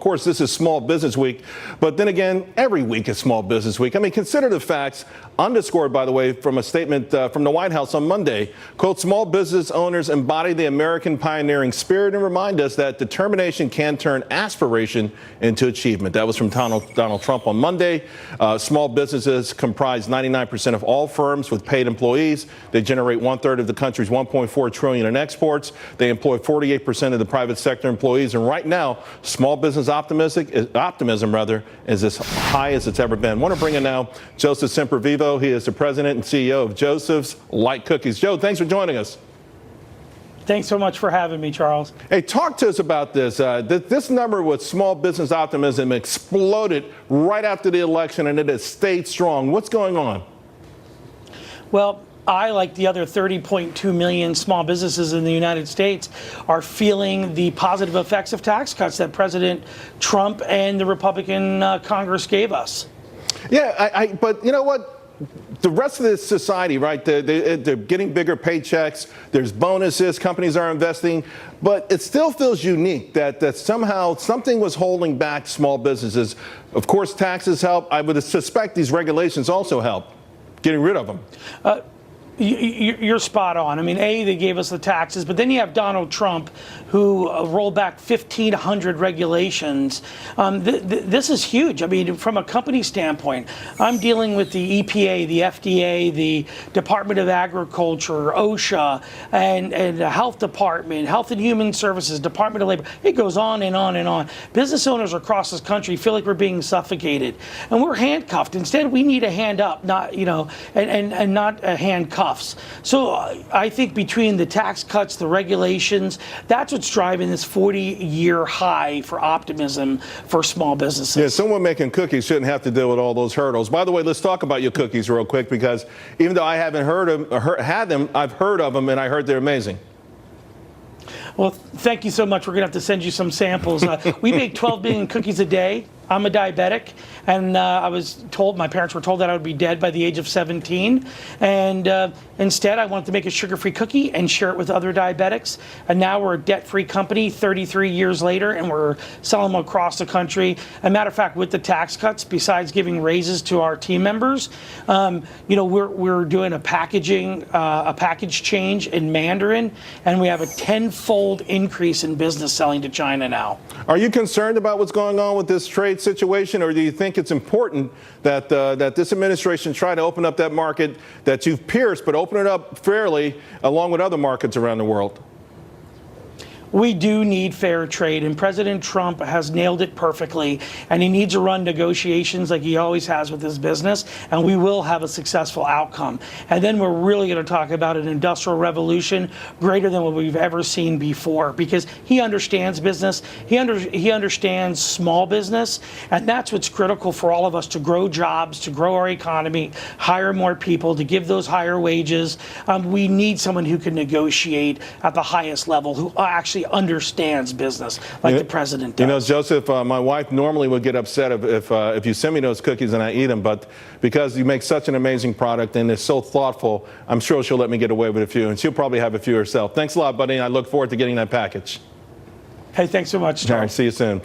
course, this is Small Business Week, but then again, every week is Small Business Week. I mean, consider the facts, underscored, by the way, from a statement from the White House on Monday. Quote, small business owners embody the American pioneering spirit and remind us that determination can turn aspiration into achievement. That was from Donald Trump on Monday. Small businesses comprise 99% of all firms with paid employees. They generate 1/3 of the country's $1.4 trillion in exports. They employ 48% of the private sector employees. And right now, small business optimism is as high as it's ever been. I want to bring in now Joseph Semprevivo. He is the president and CEO of Joseph's Light Cookies. Joe, thanks for joining us. Thanks so much for having me, Charles. Hey, talk to us about this. This number with small business optimism exploded right after the election, and it has stayed strong. What's going on? Well, I, like the other 30.2 million small businesses in the United States, are feeling the positive effects of tax cuts that President Trump and the Republican Congress gave us. Yeah, but you know what? The rest of the society, right, they're getting bigger paychecks, there's bonuses, companies are investing, but it still feels unique that somehow something was holding back small businesses. Of course, taxes help. I would suspect these regulations also help getting rid of them. You're spot on. I mean, they gave us the taxes, but then you have Donald Trump, who rolled back 1,500 regulations. This is huge. I mean, from a company standpoint, I'm dealing with the EPA, the FDA, the Department of Agriculture, OSHA, and the Health Department, Health and Human Services, Department of Labor. It goes on and on and on. Business owners across this country feel like we're being suffocated, and we're handcuffed. Instead, we need a hand up, not and not a handcuff. So I think between the tax cuts, the regulations, that's what's driving this 40-year high for optimism for small businesses. Yeah, someone making cookies shouldn't have to deal with all those hurdles. By the way, let's talk about your cookies real quick, because even though I haven't had them, I've heard of them, and I heard they're amazing. Well, thank you so much. We're going to have to send you some samples. We make 12 billion cookies a day. I'm a diabetic, and my parents were told that I would be dead by the age of 17. And instead, I wanted to make a sugar-free cookie and share it with other diabetics. And now we're a debt-free company 33 years later, and we're selling them across the country. As a matter of fact, with the tax cuts, besides giving raises to our team members, we're doing a package change in Mandarin, and we have a 10-fold increase in business selling to China now. Are you concerned about what's going on with this trade situation, or do you think it's important that this administration try to open up that market that you've pierced, but open it up fairly along with other markets around the world? We do need fair trade, and President Trump has nailed it perfectly, and he needs to run negotiations like he always has with his business, and we will have a successful outcome. And then we're really going to talk about an industrial revolution greater than what we've ever seen before, because he understands business, he understands small business, and that's what's critical for all of us to grow jobs, to grow our economy, hire more people, to give those higher wages. We need someone who can negotiate at the highest level, who actually understands business like the president does. You know, Joseph, my wife normally would get upset if you send me those cookies and I eat them, but because you make such an amazing product and it's so thoughtful, I'm sure she'll let me get away with a few, and she'll probably have a few herself. Thanks a lot, buddy. I look forward to getting that package. Hey, thanks so much, Charles. All right, see you soon.